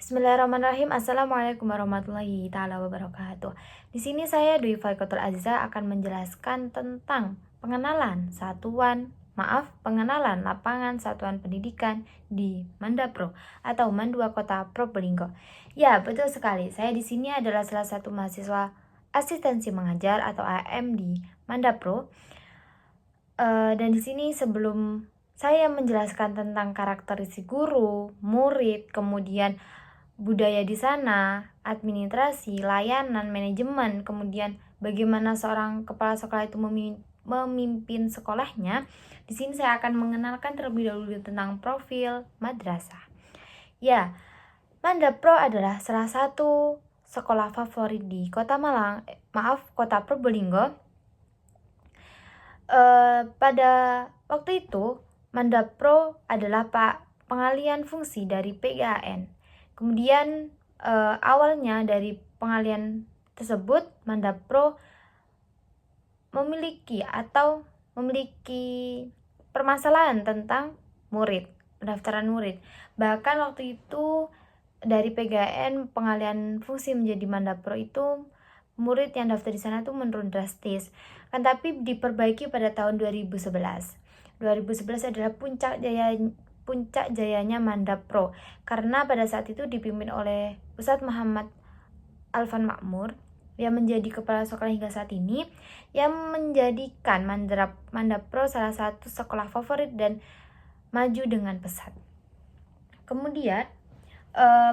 Bismillahirrahmanirrahim. Assalamualaikum warahmatullahi taala wabarakatuh. Di sini saya Dwi Faikotul Aziza akan menjelaskan tentang pengenalan lapangan satuan pendidikan di Mandapro atau Mandua Kota Probolinggo. Ya, betul sekali. Saya di sini adalah salah satu mahasiswa asistensi mengajar atau AM di Mandapro. Dan di sini sebelum saya menjelaskan tentang karakteristik guru, murid, kemudian budaya di sana, administrasi, layanan, manajemen, kemudian bagaimana seorang kepala sekolah itu memimpin sekolahnya. Di sini saya akan mengenalkan terlebih dahulu tentang profil madrasah. Ya, Mandapro adalah salah satu sekolah favorit di Kota Kota Probolinggo. Pada waktu itu, Mandapro adalah pengalian fungsi dari PGAN. Kemudian awalnya dari pengalian tersebut, Mandapro memiliki permasalahan tentang pendaftaran murid. Bahkan waktu itu dari PGAN pengalian fungsi menjadi Mandapro itu murid yang daftar di sana tuh menurun drastis. Kan tapi diperbaiki pada tahun 2011. 2011 adalah puncak jayanya Mandapro karena pada saat itu dipimpin oleh Ustadz Muhammad Alfan Makmur yang menjadi kepala sekolah hingga saat ini, yang menjadikan Mandapro salah satu sekolah favorit dan maju dengan pesat. Kemudian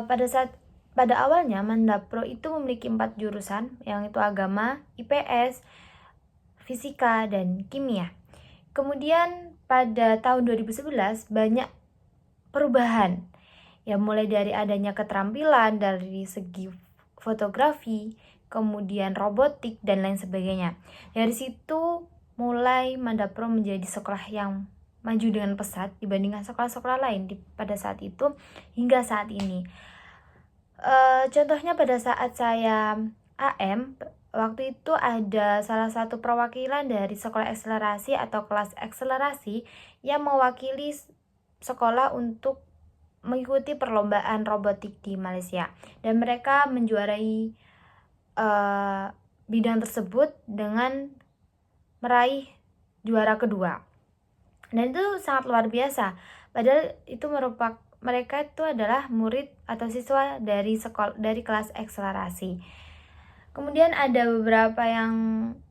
pada awalnya Mandapro itu memiliki 4 jurusan, yang itu agama, IPS, fisika, dan kimia. Kemudian pada tahun 2011 banyak perubahan, ya mulai dari adanya keterampilan dari segi fotografi, kemudian robotik, dan lain sebagainya. Dari situ mulai Mandapro menjadi sekolah yang maju dengan pesat dibandingkan sekolah-sekolah lain pada saat itu hingga saat ini. Contohnya pada saat saya AM, waktu itu ada salah satu perwakilan dari sekolah akselerasi atau kelas akselerasi yang mewakili sekolah untuk mengikuti perlombaan robotik di Malaysia, dan mereka menjuarai bidang tersebut dengan meraih juara kedua, dan itu sangat luar biasa. Padahal itu mereka itu adalah murid atau siswa dari kelas akselerasi. Kemudian ada beberapa yang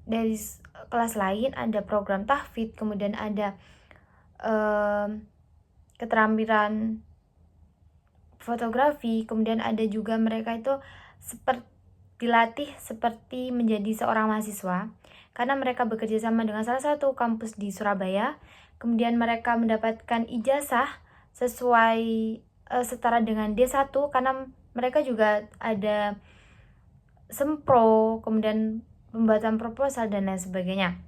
dari kelas lain, ada program tahfidz, kemudian ada keterampilan fotografi, kemudian ada juga mereka itu dilatih seperti menjadi seorang mahasiswa karena mereka bekerja sama dengan salah satu kampus di Surabaya. Kemudian mereka mendapatkan ijazah sesuai setara dengan D1 karena mereka juga ada sempro, kemudian pembuatan proposal, dan lain sebagainya.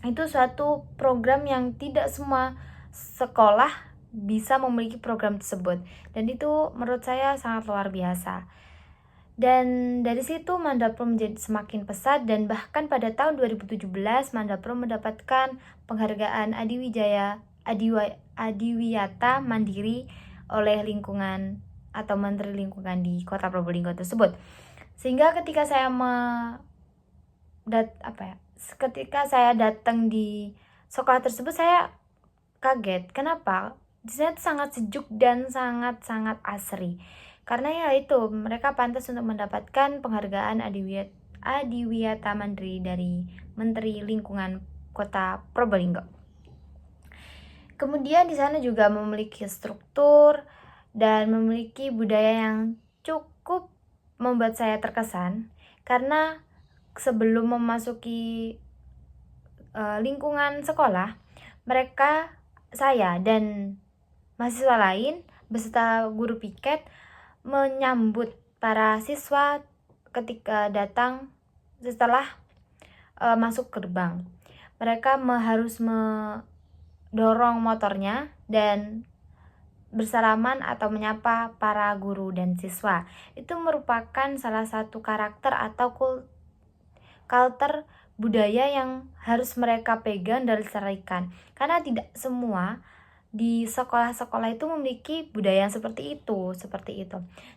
Itu suatu program yang tidak semua sekolah bisa memiliki program tersebut, dan itu menurut saya sangat luar biasa. Dan dari situ Mandapro menjadi semakin pesat, dan bahkan pada tahun 2017 Mandapro mendapatkan penghargaan Adiwiyata Mandiri oleh lingkungan atau Menteri Lingkungan di Kota Probolinggo tersebut. Sehingga ketika saya datang di sekolah tersebut, saya kaget. Kenapa? Di sana sangat sejuk dan sangat asri. Karena ya itu, mereka pantas untuk mendapatkan penghargaan Adiwiyata Mandiri dari Menteri Lingkungan Kota Probolinggo. Kemudian di sana juga memiliki struktur dan memiliki budaya yang cukup membuat saya terkesan, karena sebelum memasuki lingkungan sekolah, saya dan mahasiswa lain beserta guru piket menyambut para siswa ketika datang setelah masuk gerbang. Mereka harus mendorong motornya dan bersalaman atau menyapa para guru dan siswa. Itu merupakan salah satu karakter atau kultur budaya yang harus mereka pegang dan lestarikan, karena tidak semua di sekolah-sekolah itu memiliki budaya yang seperti itu.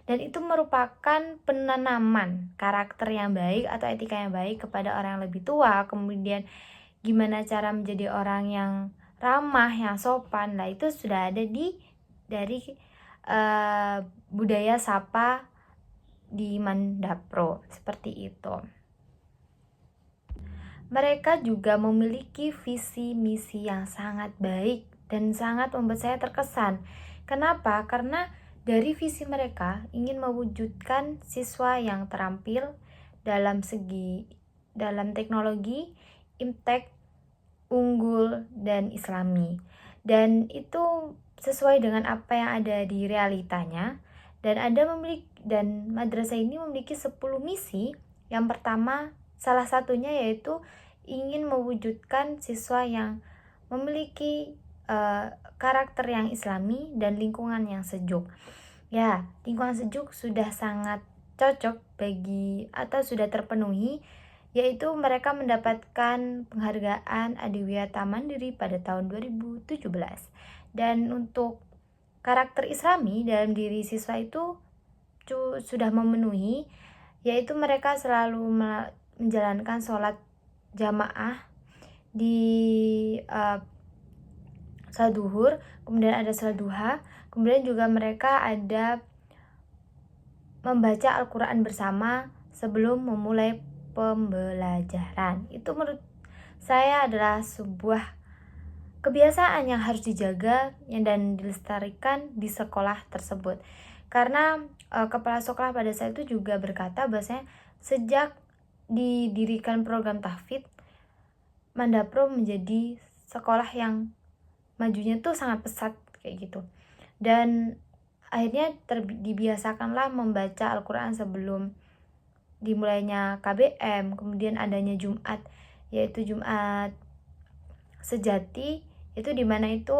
Dan itu merupakan penanaman karakter yang baik atau etika yang baik kepada orang yang lebih tua. Kemudian gimana cara menjadi orang yang ramah, yang sopan. Nah, itu sudah ada dari budaya sapa di Mandapro, seperti itu. Mereka juga memiliki visi misi yang sangat baik dan sangat membuat saya terkesan. Kenapa? Karena dari visi mereka ingin mewujudkan siswa yang terampil dalam teknologi, impact, unggul, dan islami. Dan itu sesuai dengan apa yang ada di realitanya. Dan madrasah ini memiliki 10 misi. Yang pertama, salah satunya yaitu ingin mewujudkan siswa yang memiliki karakter yang islami dan lingkungan yang sejuk. Ya, lingkungan sejuk sudah sangat cocok atau sudah terpenuhi, yaitu mereka mendapatkan penghargaan Adiwiyata Mandiri pada tahun 2017. Dan untuk karakter islami dalam diri siswa itu sudah memenuhi, yaitu mereka selalu menjalankan sholat jamaah di sholat duhur, kemudian ada sholat duha, kemudian juga mereka ada membaca Al-Quran bersama sebelum memulai pembelajaran. Itu menurut saya adalah sebuah kebiasaan yang harus dijaga dan dilestarikan di sekolah tersebut. Karena kepala sekolah pada saat itu juga berkata bahwasanya sejak didirikan program tahfidz, Mandapro menjadi sekolah yang majunya tuh sangat pesat kayak gitu. Dan akhirnya dibiasakanlah membaca Al-Quran sebelum dimulainya KBM, kemudian adanya Jumat, yaitu Jumat sejati, itu dimana itu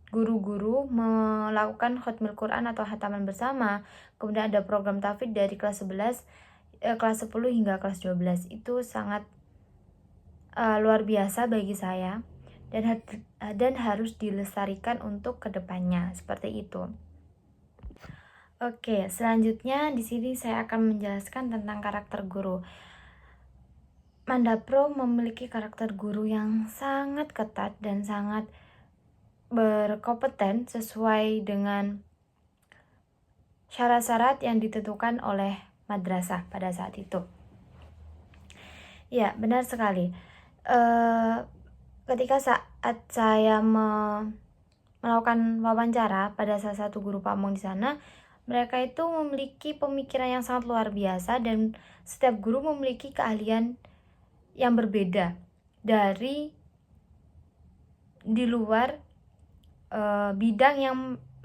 guru-guru melakukan khatmil Quran atau hataman bersama. Kemudian ada program tahfidz dari kelas 10 hingga kelas 12. Itu sangat luar biasa bagi saya dan harus dilestarikan untuk kedepannya, seperti itu. Oke, selanjutnya di sini saya akan menjelaskan tentang karakter guru. Mandapro memiliki karakter guru yang sangat ketat dan sangat berkompeten sesuai dengan syarat-syarat yang ditentukan oleh madrasah pada saat itu. Ya, benar sekali. Ketika saat saya melakukan wawancara pada salah satu guru pamong di sana, mereka itu memiliki pemikiran yang sangat luar biasa dan setiap guru memiliki keahlian yang berbeda dari di luar bidang yang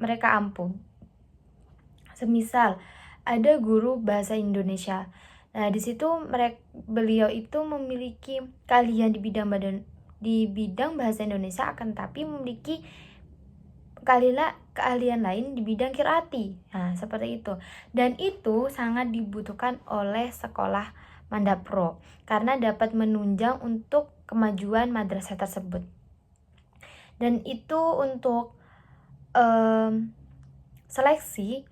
mereka ampu. Semisal ada guru bahasa Indonesia. Nah, di situ beliau itu memiliki keahlian di bidang bahasa Indonesia, akan tapi memiliki keahlian lain di bidang qiraati. Nah, seperti itu. Dan itu sangat dibutuhkan oleh sekolah Mandapro karena dapat menunjang untuk kemajuan madrasah tersebut. Dan itu untuk seleksi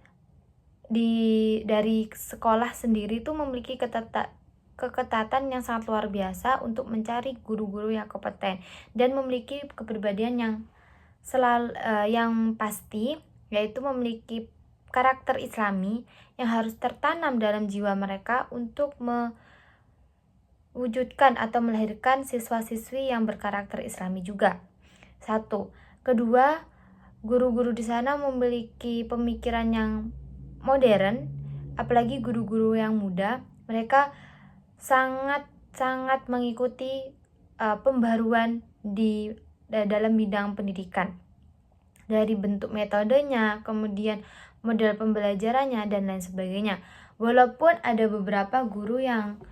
dari sekolah sendiri itu memiliki keketatan yang sangat luar biasa untuk mencari guru-guru yang kompeten dan memiliki kepribadian yang pasti, yaitu memiliki karakter islami yang harus tertanam dalam jiwa mereka untuk mewujudkan atau melahirkan siswa-siswi yang berkarakter islami juga. Satu. Kedua, guru-guru di sana memiliki pemikiran yang modern, apalagi guru-guru yang muda. Mereka sangat mengikuti pembaruan dalam bidang pendidikan, dari bentuk metodenya, kemudian model pembelajarannya, dan lain sebagainya. Walaupun ada beberapa guru yang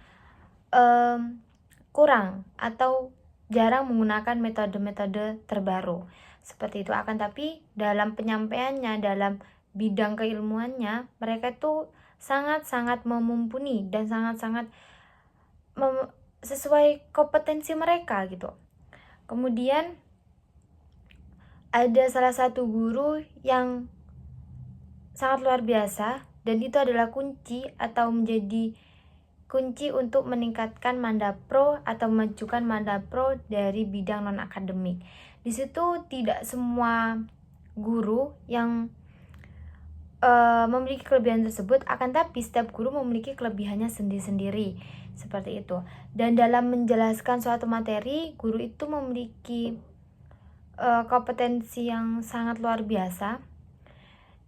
kurang atau jarang menggunakan metode-metode terbaru seperti itu, akan tapi dalam penyampaiannya, dalam bidang keilmuannya, mereka itu sangat memumpuni dan sangat sesuai kompetensi mereka gitu. Kemudian ada salah satu guru yang sangat luar biasa, dan itu adalah kunci atau menjadi kunci untuk meningkatkan Mandapro atau memajukan Mandapro dari bidang non-akademik. Di situ tidak semua guru yang memiliki kelebihan tersebut, akan tapi setiap guru memiliki kelebihannya sendiri-sendiri, seperti itu. Dan dalam menjelaskan suatu materi, guru itu memiliki kompetensi yang sangat luar biasa.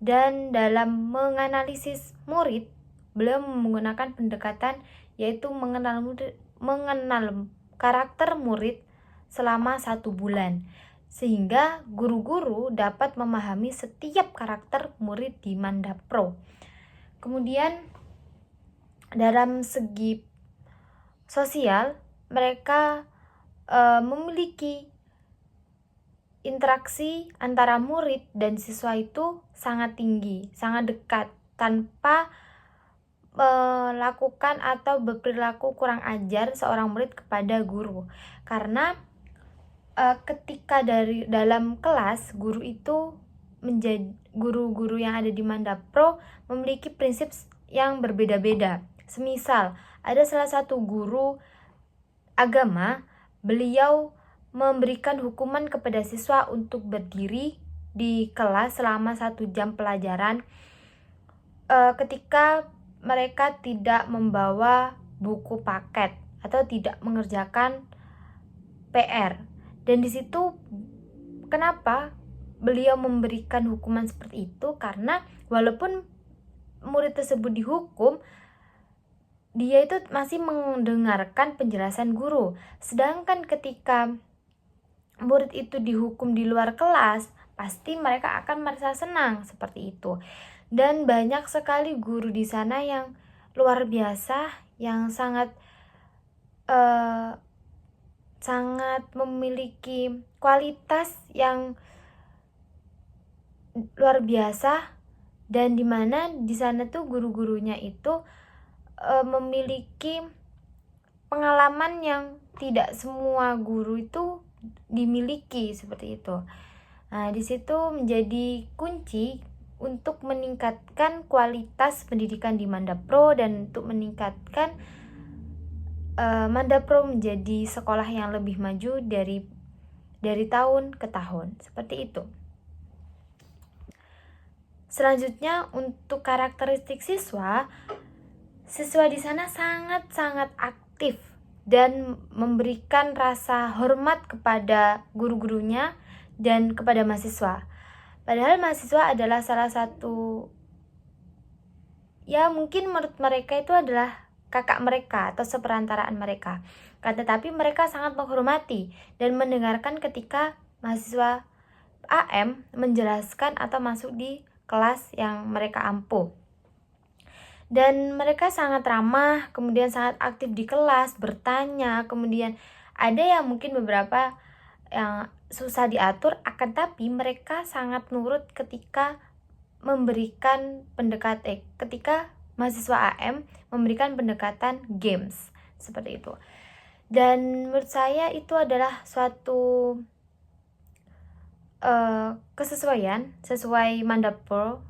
Dan dalam menganalisis murid, beliau menggunakan pendekatan yaitu mengenal karakter murid selama 1 bulan, sehingga guru-guru dapat memahami setiap karakter murid di Mandapro. Kemudian dalam segi sosial, mereka memiliki interaksi antara murid dan siswa itu sangat tinggi, sangat dekat, tanpa melakukan atau berperilaku kurang ajar seorang murid kepada guru. Karena ketika dalam kelas, guru itu menjadi guru-guru yang ada di Mandapro memiliki prinsip yang berbeda-beda. Semisal ada salah satu guru agama, beliau memberikan hukuman kepada siswa untuk berdiri di kelas selama 1 jam pelajaran ketika mereka tidak membawa buku paket atau tidak mengerjakan PR. Dan di situ kenapa beliau memberikan hukuman seperti itu? Karena walaupun murid tersebut dihukum, dia itu masih mendengarkan penjelasan guru. Sedangkan ketika murid itu dihukum di luar kelas, pasti mereka akan merasa senang, seperti itu. Dan banyak sekali guru di sana yang luar biasa, yang sangat memiliki kualitas yang luar biasa, dan dimana di sana tuh guru-gurunya itu memiliki pengalaman yang tidak semua guru itu dimiliki, seperti itu. Nah, di situ menjadi kunci untuk meningkatkan kualitas pendidikan di Mandapro dan untuk meningkatkan Mandapro menjadi sekolah yang lebih maju dari tahun ke tahun, seperti itu. Selanjutnya untuk karakteristik siswa di sana sangat-sangat aktif dan memberikan rasa hormat kepada guru-gurunya dan kepada mahasiswa. Padahal mahasiswa adalah salah satu, ya mungkin menurut mereka itu adalah kakak mereka atau seperantaraan mereka. Tetapi mereka sangat menghormati dan mendengarkan ketika mahasiswa AM menjelaskan atau masuk di kelas yang mereka ampuh. Dan mereka sangat ramah, kemudian sangat aktif di kelas, bertanya. Kemudian ada yang mungkin beberapa yang susah diatur, akan tapi mereka sangat nurut ketika memberikan ketika mahasiswa AM memberikan pendekatan games, seperti itu. Dan menurut saya itu adalah suatu kesesuaian, sesuai Mandapro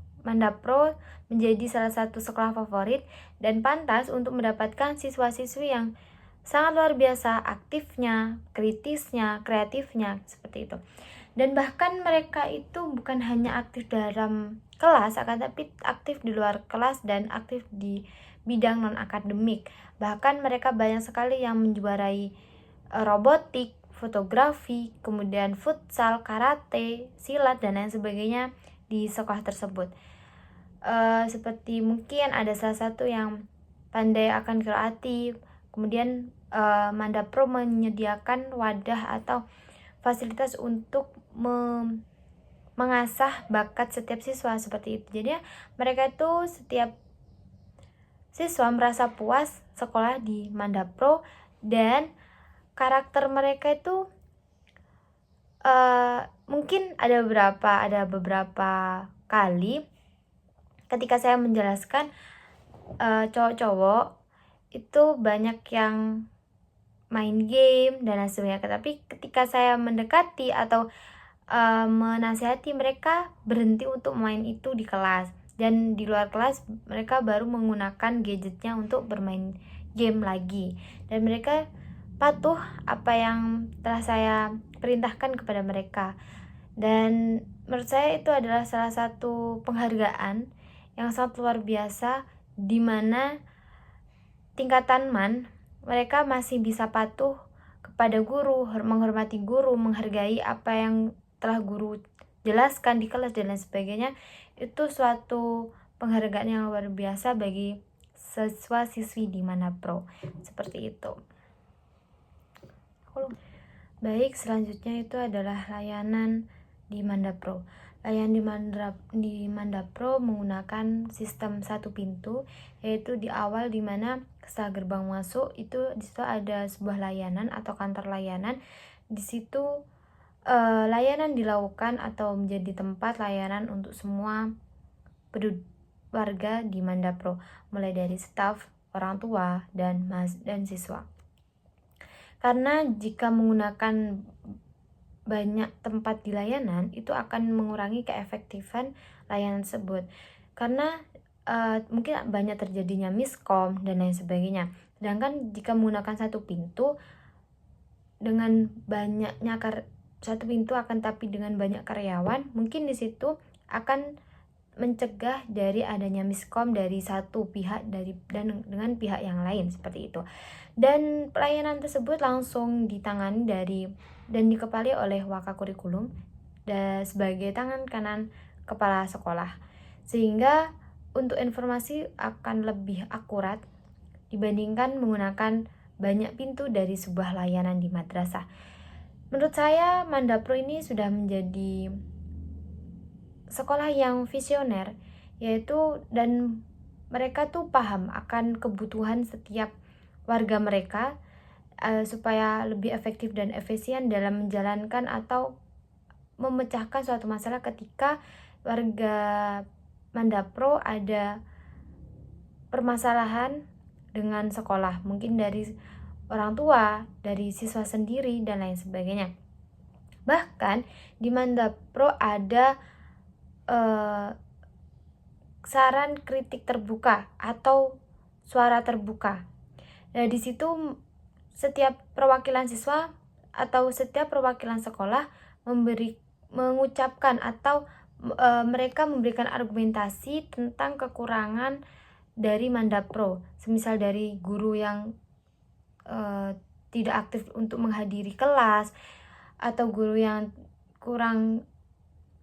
menjadi salah satu sekolah favorit dan pantas untuk mendapatkan siswa-siswi yang sangat luar biasa aktifnya, kritisnya, kreatifnya, seperti itu. Dan bahkan mereka itu bukan hanya aktif dalam kelas, akan tapi aktif di luar kelas dan aktif di bidang non-akademik. Bahkan mereka banyak sekali yang menjuarai robotik, fotografi, kemudian futsal, karate, silat, dan lain sebagainya di sekolah tersebut. Seperti mungkin ada salah satu yang pandai akan kreatif, kemudian Mandapro menyediakan wadah atau fasilitas untuk mengasah bakat setiap siswa, seperti itu. Jadi mereka itu setiap siswa merasa puas sekolah di Mandapro, dan karakter mereka itu mungkin ada beberapa kali ketika saya menjelaskan cowok-cowok itu banyak yang main game dan lain sebagainya. Tapi ketika saya mendekati atau menasihati mereka berhenti untuk main itu di kelas, dan di luar kelas mereka baru menggunakan gadgetnya untuk bermain game lagi, dan mereka patuh apa yang telah saya perintahkan kepada mereka. Dan menurut saya itu adalah salah satu penghargaan yang sangat luar biasa, di mana tingkatan MAN mereka masih bisa patuh kepada guru, menghormati guru, menghargai apa yang telah guru jelaskan di kelas dan lain sebagainya. Itu suatu penghargaan yang luar biasa bagi siswa siswi di Mandapro, seperti itu. Baik, selanjutnya itu adalah layanan di Mandapro. Layanan di Mandapro menggunakan sistem satu pintu, yaitu di awal dimana setelah gerbang masuk itu di situ ada sebuah layanan atau kantor layanan. Di situ layanan dilakukan atau menjadi tempat layanan untuk semua warga di Mandapro, mulai dari staf, orang tua, dan siswa. Karena jika menggunakan banyak tempat di layanan, itu akan mengurangi keefektifan layanan tersebut, karena mungkin banyak terjadinya miskom dan lain sebagainya. Sedangkan jika menggunakan satu pintu dengan banyaknya satu pintu akan tapi dengan banyak karyawan, mungkin di situ akan mencegah dari adanya miskom dari satu pihak dan dengan pihak yang lain, seperti itu. Dan pelayanan tersebut langsung ditangani dan dikepali oleh Wakakurikulum sebagai tangan kanan kepala sekolah, sehingga untuk informasi akan lebih akurat dibandingkan menggunakan banyak pintu dari sebuah layanan di madrasah. Menurut saya Mandapro ini sudah menjadi sekolah yang visioner, yaitu dan mereka tuh paham akan kebutuhan setiap warga mereka supaya lebih efektif dan efisien dalam menjalankan atau memecahkan suatu masalah ketika warga Mandapro ada permasalahan dengan sekolah, mungkin dari orang tua, dari siswa sendiri, dan lain sebagainya. Bahkan di Mandapro ada saran kritik terbuka atau suara terbuka. Nah, di situ setiap perwakilan siswa atau setiap perwakilan sekolah mengucapkan atau mereka memberikan argumentasi tentang kekurangan dari Mandapro, semisal dari guru yang tidak aktif untuk menghadiri kelas, atau guru yang kurang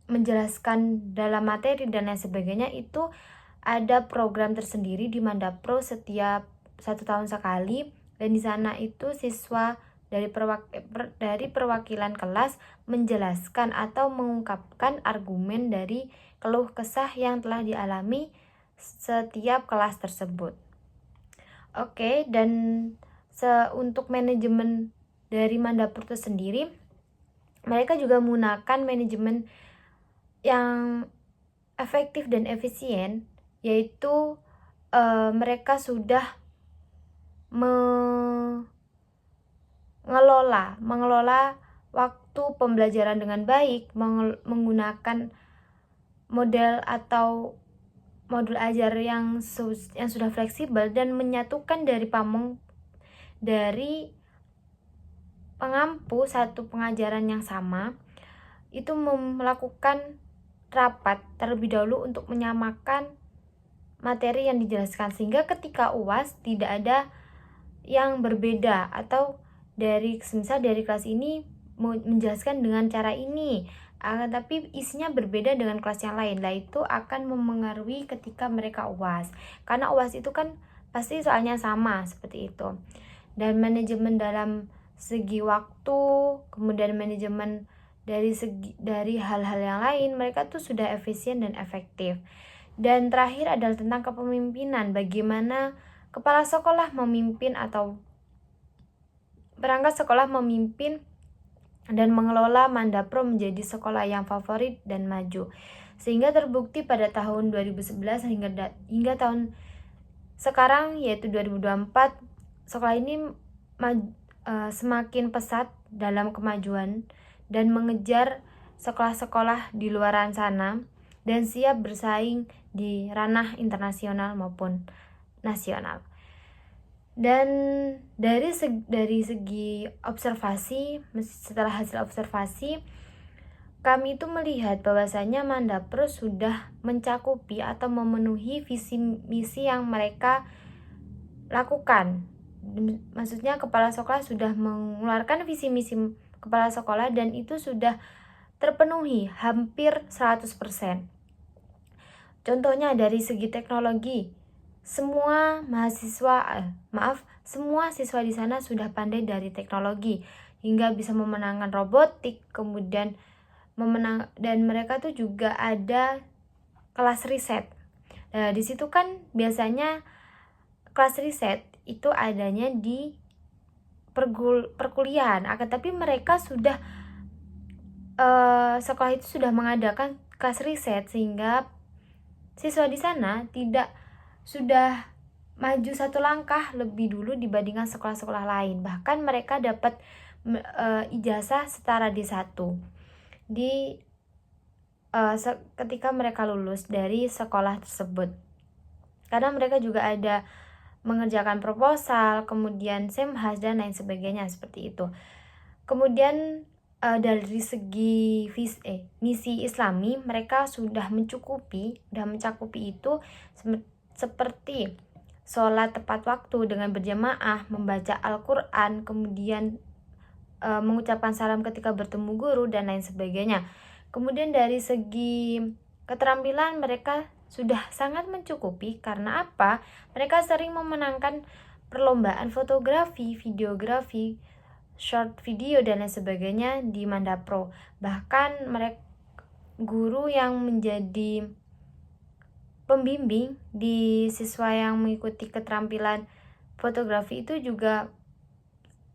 menjelaskan dalam materi dan lain sebagainya. Itu ada program tersendiri di Mandapro setiap 1 tahun sekali, dan di sana itu siswa dari perwakilan kelas menjelaskan atau mengungkapkan argumen dari keluh kesah yang telah dialami setiap kelas tersebut. Oke, dan untuk manajemen dari Mandapro itu sendiri, mereka juga menggunakan manajemen yang efektif dan efisien, yaitu mereka sudah mengelola waktu pembelajaran dengan baik, menggunakan model atau modul ajar yang sudah fleksibel, dan menyatukan dari pengampu satu pengajaran yang sama, itu melakukan rapat terlebih dahulu untuk menyamakan materi yang dijelaskan, sehingga ketika UAS tidak ada yang berbeda, atau semisal dari kelas ini menjelaskan dengan cara ini, tapi isinya berbeda dengan kelas yang lain. Lah itu akan memengaruhi ketika mereka UAS, karena UAS itu kan pasti soalnya sama, seperti itu. Dan manajemen dalam segi waktu, kemudian manajemen dari hal-hal yang lain, mereka tuh sudah efisien dan efektif. Dan terakhir adalah tentang kepemimpinan, bagaimana kepala sekolah memimpin atau perangkat sekolah memimpin dan mengelola Mandapro menjadi sekolah yang favorit dan maju, sehingga terbukti pada tahun 2011 hingga tahun sekarang, yaitu 2024, sekolah ini semakin pesat dalam kemajuan dan mengejar sekolah-sekolah di luaran sana dan siap bersaing di ranah internasional maupun nasional. Dan dari segi observasi, setelah hasil observasi, kami itu melihat bahwasanya Mandapro sudah mencakupi atau memenuhi visi misi yang mereka lakukan. Maksudnya kepala sekolah sudah mengeluarkan visi misi kepala sekolah dan itu sudah terpenuhi hampir 100%. Contohnya dari segi teknologi, semua siswa di sana sudah pandai dari teknologi hingga bisa memenangkan robotik, kemudian dan mereka tuh juga ada kelas riset. Nah, di situ kan biasanya kelas riset itu adanya di perkuliahan, akan tapi mereka sudah sekolah itu sudah mengadakan kelas riset sehingga siswa di sana sudah maju satu langkah lebih dulu dibandingkan sekolah-sekolah lain. Bahkan mereka dapat ijazah setara D1 ketika mereka lulus dari sekolah tersebut. Karena mereka juga ada mengerjakan proposal, kemudian semhas dan lain sebagainya seperti itu. Kemudian dari segi misi Islami, mereka sudah mencakupi itu seperti sholat tepat waktu dengan berjamaah, membaca Al-Quran, kemudian mengucapkan salam ketika bertemu guru dan lain sebagainya. Kemudian dari segi keterampilan mereka sudah sangat mencukupi. Karena apa? Mereka sering memenangkan perlombaan fotografi, videografi, short video dan lain sebagainya di Mandapro. Bahkan mereka guru yang menjadi pembimbing di siswa yang mengikuti keterampilan fotografi itu juga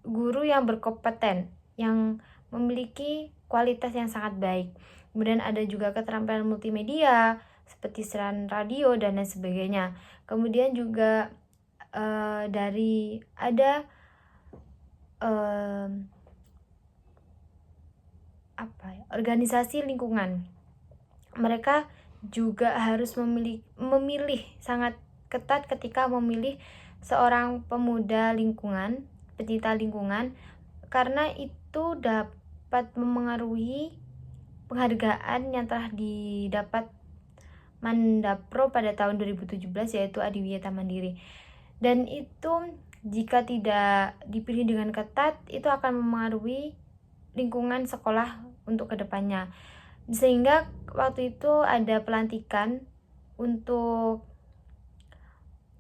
guru yang berkompeten, yang memiliki kualitas yang sangat baik. Kemudian ada juga keterampilan multimedia seperti siaran radio dan lain sebagainya. Kemudian juga organisasi lingkungan. Mereka juga harus memilih sangat ketat ketika memilih seorang pemuda lingkungan, pecinta lingkungan, karena itu dapat memengaruhi penghargaan yang telah didapat Mandapro pada tahun 2017, yaitu Adiwiyata Mandiri. Dan itu jika tidak dipilih dengan ketat, itu akan memengaruhi lingkungan sekolah untuk kedepannya. Sehingga waktu itu ada pelantikan untuk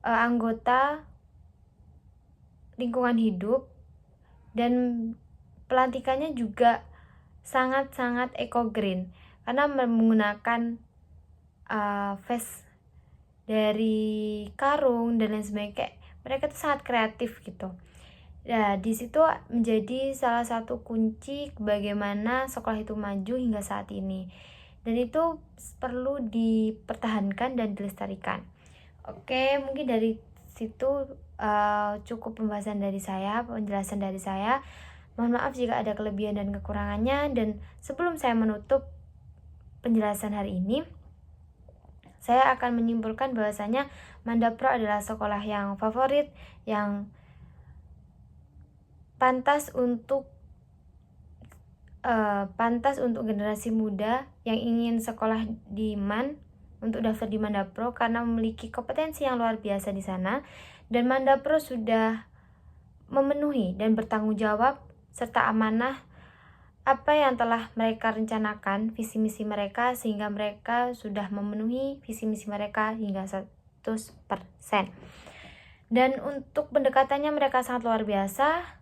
anggota lingkungan hidup, dan pelantikannya juga sangat-sangat eco green karena menggunakan vase dari karung dan lain sebagainya. Mereka tuh sangat kreatif gitu. Nah, di situ menjadi salah satu kunci bagaimana sekolah itu maju hingga saat ini. Dan itu perlu dipertahankan dan dilestarikan. Oke, mungkin dari situ cukup penjelasan dari saya. Mohon maaf jika ada kelebihan dan kekurangannya. Dan sebelum saya menutup penjelasan hari ini, saya akan menyimpulkan bahwasanya Mandapro adalah sekolah yang favorit, yang pantas untuk generasi muda yang ingin sekolah di MAN untuk daftar di Mandapro karena memiliki kompetensi yang luar biasa di sana. Dan Mandapro sudah memenuhi dan bertanggung jawab serta amanah apa yang telah mereka rencanakan, visi misi mereka, sehingga mereka sudah memenuhi visi misi mereka hingga 100%. Dan untuk pendekatannya mereka sangat luar biasa,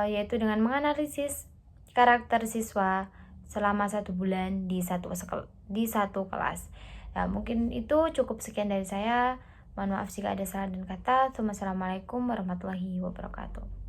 yaitu dengan menganalisis karakter siswa selama 1 bulan di satu kelas. Nah, mungkin itu cukup sekian dari saya. Mohon maaf jika ada salah dan kata. Wassalamualaikum warahmatullahi wabarakatuh.